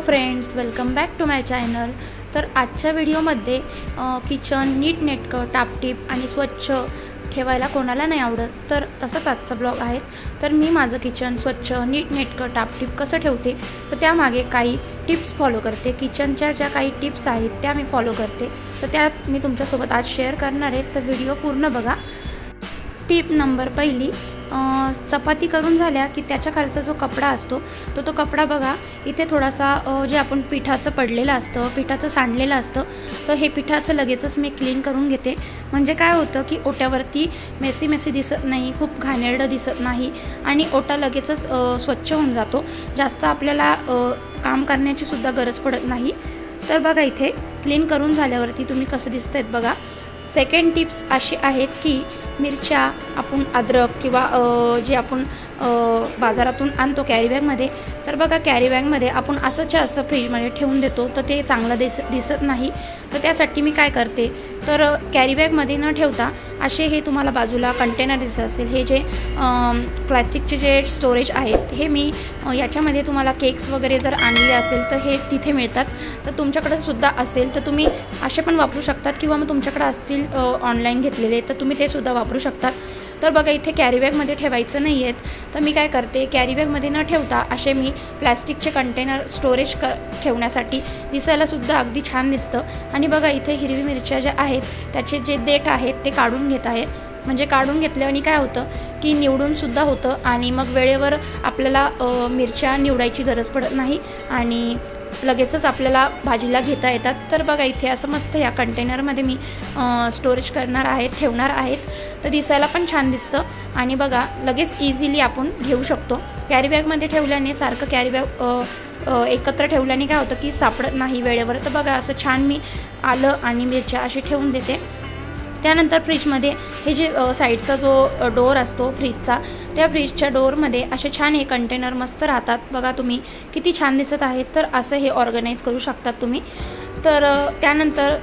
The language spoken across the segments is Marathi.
Friends, welcome back to my channel. तर आजच्या व्हिडिओमध्ये किचन नीटनेटकं टापटीप आणि स्वच्छ ठेवायला कोणाला नाही आवडत, तर तसंच आजचा ब्लॉग आहे। तर मी माझं किचन स्वच्छ नीटनेटकं टापटीप कसं ठेवते तर त्यामागे काही टिप्स फॉलो करते। किचनच्या ज्या काही टिप्स आहेत त्या मी फॉलो करते, तर त्यात मी तुमच्यासोबत आज शेअर करणार आहे, तर व्हिडिओ पूर्ण बघा। टिप नंबर पहिली, चपाती करून झाल्या की त्याच्या खालचा जो कपडा असतो तो कपडा बघा, इथे थोडासा जे आपण पिठाचं पडलेलं असतं, पिठाचं सांडलेलं असतं, तर हे पिठाचं लगेचच मी क्लीन करून घेते। म्हणजे काय होतं की ओट्यावरती मेसी दिसत नाही, खूप घाणेरडं दिसत नाही आणि ओटा लगेचच स्वच्छ होऊन जातो। जास्त आपल्याला काम करण्याची सुद्धा गरज पडत नाही। तर बघा, इथे क्लीन करून झाल्यावरती तुम्ही कसं दिसतायत बघा। सेकंड टिप्स अशी आहेत की मिरच्या आपण अद्रक किंवा जे आपण बाजारातून आणतो कॅरी बॅगमध्ये, तर बघा कॅरी बॅगमध्ये आपण असंच्या असं फ्रीजमध्ये ठेवून देतो, तर ते चांगलं दिसत नाही। तर त्यासाठी मी काय करते, तर कॅरी बॅगमध्ये न ठेवता असे हे तुम्हाला बाजूला कंटेनर दिसत असेल, हे जे प्लास्टिकचे जे स्टोरेज आहेत, हे मी याच्यामध्ये तुम्हाला केक्स वगैरे जर आणले असेल तर हे तिथे मिळतात। तर तुमच्याकडे सुद्धा असेल तर तुम्ही असे पण वापरू शकतात, किंवा मग तुमच्याकडे असतील ऑनलाईन घेतलेले तर तुम्ही ते सुद्धा वापरू शकतात। तर बघा, इथे कॅरी बॅगमध्ये ठेवायचं नाही आहेत, तर मी काय करते, कॅरी बॅगमध्ये न ठेवता असे मी प्लॅस्टिकचे कंटेनर स्टोरेज ठेवण्यासाठी दिसायला सुद्धा अगदी छान दिसतं। आणि बघा, इथे हिरवी मिरच्या ज्या आहेत त्याचे जे देठ आहेत ते काढून घेत आहेत। म्हणजे काढून घेतल्याने काय होतं की निवडून सुद्धा होतं आणि मग वेळेवर आपल्याला मिरच्या निवडायची गरज पडत नाही आणि लगेचच आपल्याला भाजीला घेता येतात। तर बघा, इथे असं मस्त या कंटेनरमध्ये मी स्टोरेज करणार आहेत, ठेवणार आहेत, तर दिसायला पण छान दिसतं आणि बघा लगेच इझिली आपण घेऊ शकतो। कॅरी बॅगमध्ये ठेवल्याने सारखं कॅरी बॅग एकत्र ठेवल्याने काय होतं की सापडत नाही वेळेवर। तर बघा, असं छान मी आलं आणि मिरच्या अशी ठेवून देते। त्यानंतर फ्रीजमध्ये हे जे साईडचा जो डोर असतो फ्रीजचा, त्या फ्रीजच्या डोअरमध्ये असे छान हे कंटेनर मस्त राहतात। बघा तुम्ही किती छान दिसत आहेत, तर असं हे ऑर्गनाईज करू शकतात तुम्ही। तर त्यानंतर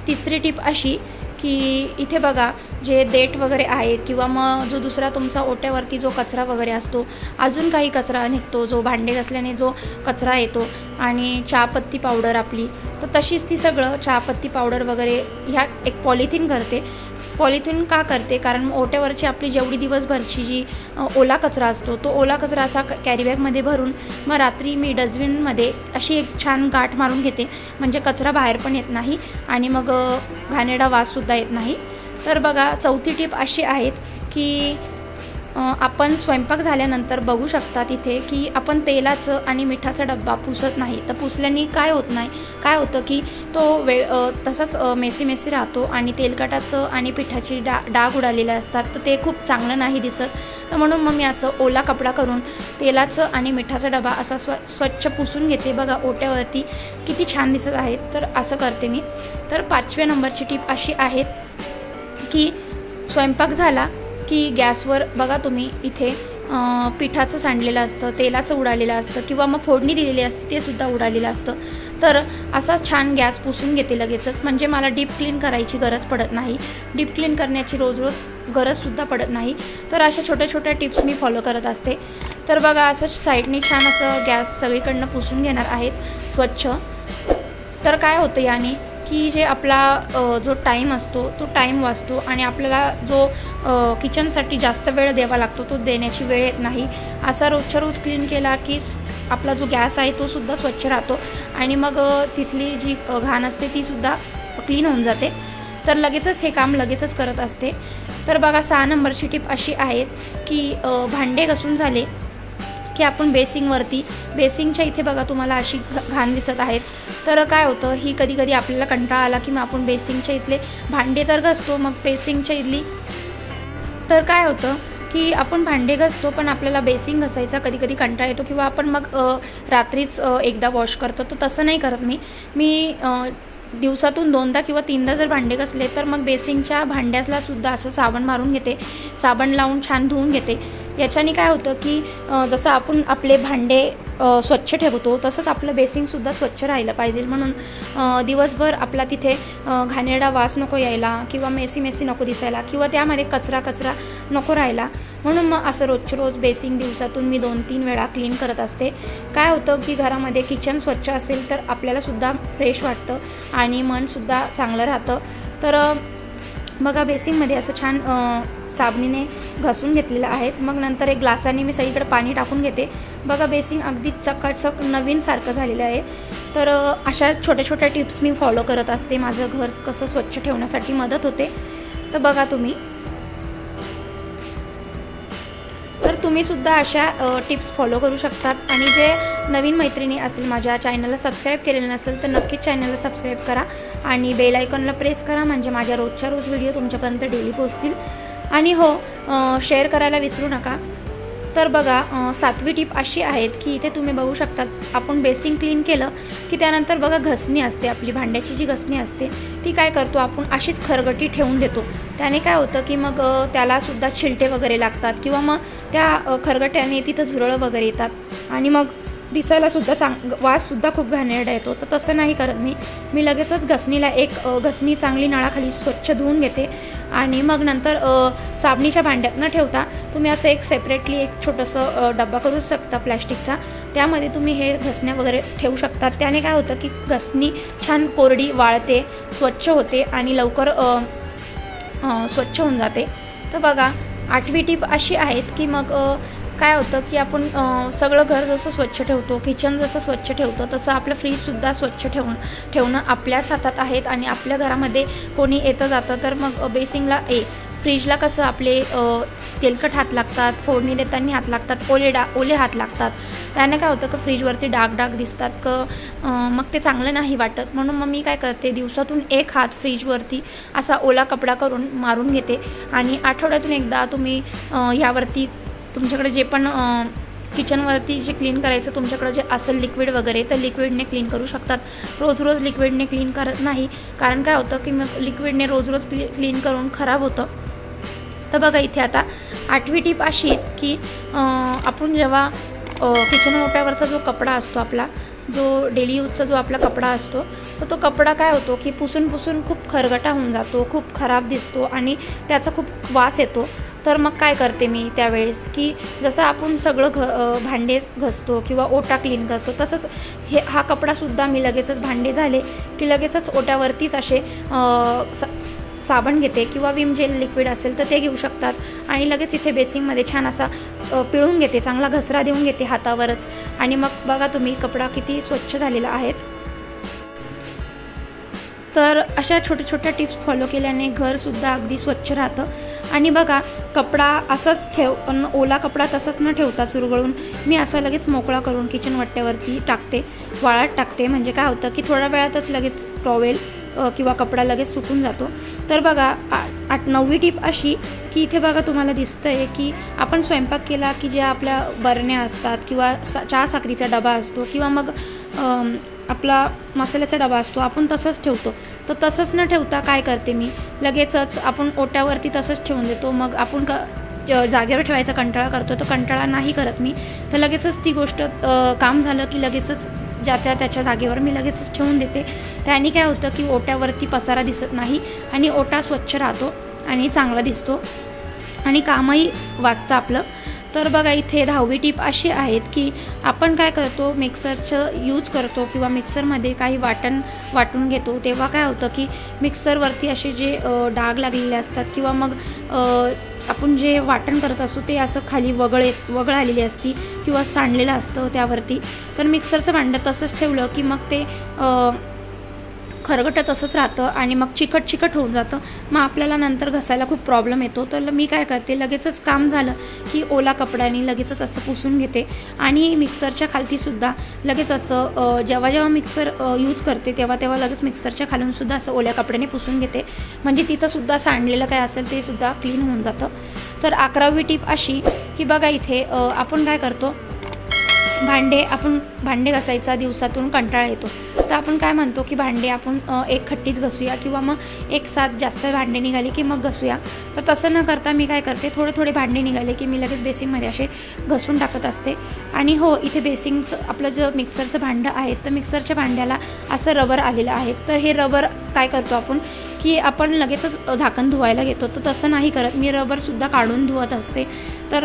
तिसरी टिप अशी की इथे बघा जे देठ वगैरे आहेत, किंवा मग जो दुसरा तुमचा ओट्यावरती जो कचरा वगैरे असतो, अजून काही कचरा निघतो, जो भांडे घासल्याने जो कचरा येतो, आणि चहापत्ती पावडर आपली, तर तशीच ती सगळं चहापत्ती पावडर वगैरे ह्या एक पॉलिथिन करते। पॉलिथिन का करते, कारण ओट्यावरची आपली जेवढी दिवसभरची जी ओला कचरा असतो तो ओला कचरा असा कॅरी बॅगमध्ये भरून मग रात्री मी डस्टबिनमध्ये अशी एक छान गाठ मारून घेते, म्हणजे कचरा बाहेर पण येत नाही आणि मग घाणेरडा वाससुद्धा येत नाही। तर बघा, चौथी टिप अशी आहेत की आपण स्वयंपाक झाल्यानंतर बघू शकतात इथे की आपण तेलाचं आणि मिठाचा डब्बा पुसत नाही, तर पुसल्याने काय होतं की तो तसाच मेसी राहतो आणि तेलकटाचं आणि पिठाची डाग उडालेले असतात, तर ते खूप चांगलं नाही दिसत। तर म्हणून मग मी असं ओला कपडा करून तेलाचं आणि मिठाचा डबा असा स्वच्छ पुसून घेते। बघा ओट्यावरती किती छान दिसत आहेत, तर असं करते मी। तर 5व्या नंबरची टिप अशी आहेत की स्वयंपाक झाला की गॅसवर बघा तुम्ही इथे पिठाचं सांडलेलं असतं, तेलाचं उडालेलं असतं, किंवा मग फोडणी दिलेली असते ते सुद्धा उडालेलं असतं, तर असाच छान गॅस पुसून घेते लगेचच। म्हणजे मला डीप क्लीन करायची गरज पडत नाही, डीप क्लीन करण्याची रोज गरजसुद्धा पडत नाही। तर अशा छोट्या टिप्स मी फॉलो करत असते। तर बघा, असंच साईडनी छान असं गॅस सगळीकडनं पुसून घेणार आहेत स्वच्छ। तर काय होतं याने की जे आपला जो टाईम असतो तो टाईम वाचतो आणि आपल्याला जो किचनसाठी जास्त वेळ द्यावा लागतो तो देण्याची वेळ येत नाही। असा रोजच्या रोज क्लीन केला की आपला जो गॅस आहे तो सुद्धा स्वच्छ राहतो आणि मग तिथली जी घाण असते ती सुद्धा क्लीन होऊन जाते। तर लगेचच हे काम लगेचच करत असते। तर बघा, 6 नंबरची टिप अशी आहेत की भांडे घासून झाले की आपण बेसिंगच्या इथे बघा तुम्हाला अशी घाण दिसत आहेत, तर काय होतं ही कधी आपल्याला कंटाळा आला की मग आपण बेसिंगच्या इथले भांडे तर घासतो, मग बेसिंगच्या इथली तर काय होतं की आपण भांडे घासतो पण आपल्याला बेसिंग घासायचा कधी कंटाळा येतो, किंवा आपण मग रात्रीच एकदा वॉश करतो। तर तसं नाही करत मी दिवसातून 2दा किंवा 3दा जर भांडे घासले तर मग बेसिंगच्या भांड्याला सुद्धा असं साबण मारून घेते, साबण लावून छान धुवून घेते। याच्याने काय होतं की जसं आपण आपले भांडे स्वच्छ ठेवतो तसंच आपलं बेसिंगसुद्धा स्वच्छ राहिलं पाहिजे, म्हणून दिवसभर आपला तिथे घाणेरडा वास नको यायला, किंवा मेसी नको दिसायला, किंवा त्यामध्ये कचरा नको राहायला, म्हणून मग असं रोजच्या रोज बेसिंग दिवसातून मी 2-3 वेळा क्लीन करत असते। काय होतं की घरामध्ये किचन स्वच्छ असेल तर आपल्यालासुद्धा फ्रेश वाटतं आणि मनसुद्धा चांगलं राहतं। तर बघा बेसिंगमध्ये असं छान साबणीने घासून घेतलेलं आहे। मग नंतर एक ग्लासाने मी सगळीकडे पाणी टाकून घेते। बघा बेसिंग अगदी चकाचक नवीन सारखं झालेलं आहे। तर अशा छोट्या छोट्या टिप्स मी फॉलो करत असते, माझं घर कसं स्वच्छ ठेवण्यासाठी मदत होते। तर बघा तुम्ही सुद्धा अशा टिप्स फॉलो करू शकतात। आणि जे नवीन मैत्रिणी असेल माझ्या चॅनलला सबस्क्राईब केलेलं नसेल तर नक्कीच चॅनलला सबस्क्राईब करा आणि बेल आयकॉनला प्रेस करा, म्हणजे माझ्या रोजच्या रोज व्हिडिओ तुमच्यापर्यंत डेली पोहोचतील। आणि हो, शेअर करायला विसरू नका। तर बघा 7वी टिप अशी आहेत की इथे तुम्ही बघू शकतात, आपण बेसिंग क्लीन केलं की त्यानंतर बघा घसणी असते, आपली भांड्याची जी घसणी असते ती काय करतो आपण अशीच खरगटी ठेवून देतो। त्याने काय होतं की मग त्यालासुद्धा छिलटे वगैरे लागतात किंवा मग त्या खरगट्याने तिथं झुरळं वगैरे येतात आणि मग दिसायलासुद्धा वाससुद्धा खूप घाणेरडा येतो। तर तसं नाही करत मी लगेचच घसणीला एक घसणी चांगली नळाखाली स्वच्छ धुवून घेते आणि मग नंतर साबणीच्या भांड्यात न ठेवता तुम्ही असं एक सेपरेटली एक छोटंसं डब्बा करू शकता प्लॅस्टिकचा, त्यामध्ये तुम्ही हे घसण्या वगैरे ठेवू शकता। त्याने काय होतं की घसणी छान कोरडी वाळते, स्वच्छ होते आणि लवकर स्वच्छ होऊन जाते। तर बघा 8वी टिप अशी आहेत की मग काय होतं की आपण सगळं घर जसं स्वच्छ ठेवतो, किचन जसं स्वच्छ ठेवतो, तसं आपलं फ्रीजसुद्धा स्वच्छ ठेवणं आपल्याच हातात आहेत। आणि आपल्या घरामध्ये कोणी येतं जातं तर मग बेसिंगला फ्रीजला कसं आपले तेलकट हात लागतात, फोडणी देताना हात लागतात, ओले हात लागतात, त्याने काय होतं की फ्रीजवरती डाग दिसतात मग ते चांगलं नाही वाटत। म्हणून मग मी काय करते, दिवसातून एक हात फ्रीजवरती असा ओला कपडा करून मारून घेते आणि आठवड्यातून एकदा तुम्ही ह्यावरती तुमच्याकडे जे पण किचनवरती जे क्लीन करायचं तुमच्याकडे जे असेल लिक्विड वगैरे तर लिक्विडने क्लीन करू शकतात। रोज लिक्विडने क्लीन करत नाही, कारण काय होतं की मग लिक्विडने रोज क्लीन करून खराब होतं। तर बघा इथे आता 8वी टिप अशी आहे की आपण जेव्हा किचन ओट्यावरचा जो कपडा असतो आपला, जो डेली यूजचा जो आपला कपडा असतो तर तो कपडा काय होतो की पुसून खूप खरगटा होऊन जातो, खूप खराब दिसतो आणि त्याचा खूप वास येतो। तर मग काय करते मी त्यावेळेस की जसं आपण सगळं भांडे घसतो किंवा ओटा क्लीन करतो तसंच हा कपडासुद्धा मी लगेचच भांडे झाले की लगेचच ओट्यावरतीच असे साबण घेते किंवा विम जेल लिक्विड असेल तर ते घेऊ शकतात आणि लगेच इथे बेसिंगमध्ये छान असा पिळून घेते, चांगला घसरा देऊन घेते हातावरच आणि मग बघा तुम्ही कपडा किती स्वच्छ झालेला आहे। तर अशा छोट्या छोट्या टिप्स फॉलो केल्याने घरसुद्धा अगदी स्वच्छ राहतं। आणि बघा कपडा असाच ओला कपडा तसाच न ठेवता चुरगळून मी असा लगेच मोकळा करून किचन वट्ट्यावरती टाकते, वाळत टाकते, म्हणजे काय होतं की थोड्या वेळातच लगेच टॉवेल किंवा कपडा लगेच सुकून जातो। तर बघा 9वी टिप अशी की इथे बघा तुम्हाला दिसतंय की आपण स्वयंपाक केला की ज्या आपल्या बरण्या असतात किंवा चहा साखरीचा डबा असतो किंवा मग आपला मसाल्याचा डबा असतो आपण तसंच ठेवतो। तर तसंच न ठेवता काय करते मी लगेचच आपण ओट्यावरती तसंच ठेवून देतो। मग आपण जागेवर ठेवायचा कंटाळा करतो, तर कंटाळा नाही करत मी, तर लगेचच ती गोष्ट काम झालं की लगेचच त्याच्या जागेवर मी लगेचच ठेवून देते। त्याने काय होतं की ओट्यावरती पसारा दिसत नाही आणि ओटा स्वच्छ राहतो आणि चांगला दिसतो आणि कामही वाचतं आपलं। तर बघा इथे 10वी टिप अशी आहेत की आपण काय करतो, मिक्सरचं यूज करतो किंवा मिक्सरमध्ये काही वाटून घेतो तेव्हा काय होतं की मिक्सरवरती असे जे डाग लागलेले असतात किंवा मग आपण जे वाटण करत असतो ते असं खाली वगळ आलेली असती किंवा सांडलेलं असतं त्यावरती। तर मिक्सरचं भांडं तसंच ठेवलं की मग ते खरगटं तसंच राहतं आणि मग चिकट होऊन जातं, मग आपल्याला नंतर घसायला खूप प्रॉब्लेम येतो। तर मी काय करते, लगेचच काम झालं की ओला कपड्याने लगेचच असं पुसून घेते आणि मिक्सरच्या खालतीसुद्धा लगेच असं जेव्हा मिक्सर यूज करते तेव्हा लगेच मिक्सरच्या खालूनसुद्धा असं ओल्या कपड्याने पुसून घेते, म्हणजे तिथंसुद्धा सांडलेलं काय असेल ते सुद्धा क्लीन होऊन जातं। तर 11वी टिप अशी की बघा इथे आपण काय करतो, भांडे घासायचा दिवसातून कंटाळा येतो, तर आपण काय म्हणतो की भांडे आपण एक खट्टीच घसूया किंवा मग एक साथ जास्त भांडे निघाले की मग घसूया। तर तसं न करता मी काय करते, थोडे भांडे निघाले की मी लगेच बेसिंगमध्ये असे घसून टाकत असते। आणि हो, इथे बेसिंगचं आपलं जे मिक्सरचं भांडं आहे तर मिक्सरच्या भांड्याला असं रबर आलेलं आहे, तर हे रबर काय करतो आपण की आपण लगेचच झाकण धुवायला घेतो, तर तसं नाही करत मी. रबरसुद्धा काढून धुवत असते. तर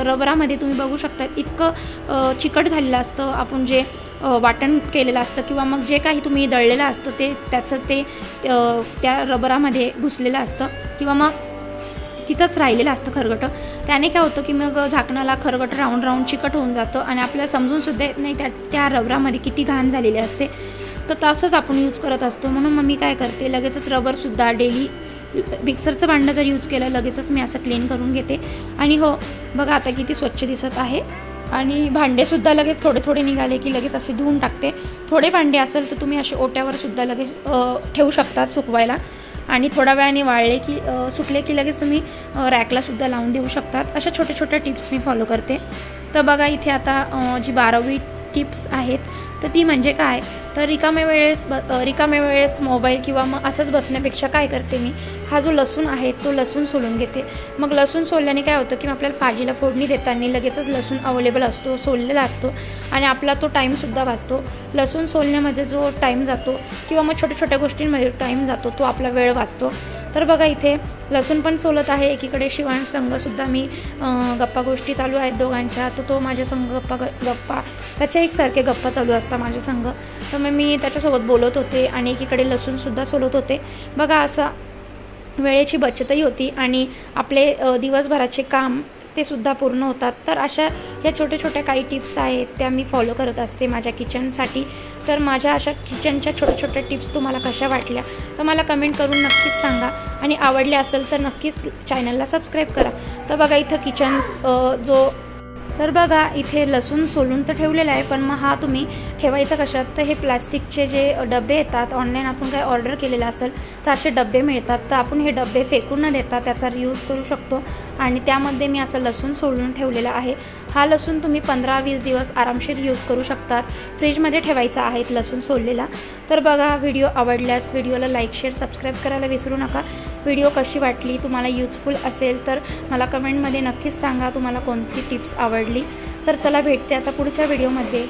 रबरामध्ये तुम्ही बघू शकता इतकं चिकट झालेलं असतं. आपण जे वाटण केलेलं असतं किंवा मग जे काही तुम्ही दळलेलं असतं ते त्याचं ते त्या रबरामध्ये घुसलेलं असतं किंवा मग तिथंच राहिलेलं असतं खरगटं. त्याने काय होतं की मग झाकणाला खरगटं राहून राहून चिकट होऊन जातं आणि आपल्याला समजूनसुद्धा येत नाही त्या रबरामध्ये किती घाण झालेली असते. तर तसंच आपण यूज करत असतो. म्हणून मग मी काय करते, लगेचच रबरसुद्धा डेली मिक्सरचं भांडं जर यूज केलं लगेचच मी असं क्लीन करून घेते. आणि हो बघा आता किती स्वच्छ दिसत आहे. आणि भांडेसुद्धा लगेच थोडे थोडे निघाले की लगेच असे धुवून टाकते. थोडे भांडे असेल तर तुम्ही असे ओट्यावरसुद्धा लगेच ठेवू शकतात सुकवायला. आणि थोड्या वेळाने वाळले की सुकले की लगेच तुम्ही रॅकलासुद्धा लावून देऊ शकतात. अशा छोट्या छोट्या टिप्स मी फॉलो करते. तर बघा इथे आता जी 12वी टिप्स आहेत तर ती म्हणजे काय, तर रिकाम्या वेळेस मोबाईल किंवा मग असंच बसण्यापेक्षा काय करते मी, हा जो लसूण आहे तो लसूण सोलून घेते. मग लसूण सोलल्याने काय होतं की आपल्याला भाजीला फोडणी देताना लगेचच लसूण अवेलेबल असतो, सोललेला असतो आणि आपला तो टाईमसुद्धा वाचतो. लसूण सोलण्यामध्ये जो टाईम जातो किंवा मग छोट्या छोट्या गोष्टींमध्ये टाईम जातो तो आपला वेळ वाचतो. तर बघा इथे लसूण पण सोलत आहे, एकीकडे शिवांश संघसुद्धा मी गप्पा गोष्टी चालू आहेत दोघांच्या. तर तो माझ्या संघ गप्पा त्याच्या एकसारखे गप्पा चालू असतात माझ्या संघ. तर मग मी त्याच्यासोबत बोलत होते आणि एकीकडे लसूणसुद्धा सोलत होते. बघा असा वेळेची बचतही होती आणि आपले दिवसभराचे काम ते सुद्धा पूर्ण होतात. तर अशा ह्या छोट्या छोट्या काही टिप्स आहेत त्या मी फॉलो करत असते माझ्या किचनसाठी. तर माझ्या अशा किचनच्या छोट्या छोट्या टिप्स तुम्हाला कशा वाटल्या तर मला कमेंट करून नक्कीच सांगा आणि आवडल्या असेल तर नक्कीच चॅनलला सबस्क्राईब करा. तर बघा इथं किचन तर बघा इथे लसूण सोलून तर ठेवलेलं आहे, पण मग हा तुम्ही ठेवायचा कशात, तर हे प्लास्टिकचे जे डबे येतात ऑनलाईन आपण काय ऑर्डर केलेलं असेल तर असे डबे मिळतात. तर आपण हे डबे फेकून न देता त्याचा रियूज करू शकतो आणि त्यामध्ये मी असं लसूण सोलून ठेवलेलं आहे. हा लसूण तुम्ही 15-20 दिवस आरामशीर यूज करू शकतात. फ्रीजमध्ये ठेवायचा आहे लसूण सोललेला. तर बघा व्हिडिओ आवडल्यास व्हिडिओला लाईक शेअर सबस्क्राईब करायला विसरू नका. व्हिडिओ कशी वाटली, तुम्हाला यूजफुल असेल तर मला कमेंटमध्ये नक्कीच सांगा तुम्हाला कोणती टिप्स आवडली. तर चला भेटते आता पुढच्या व्हिडिओमध्ये.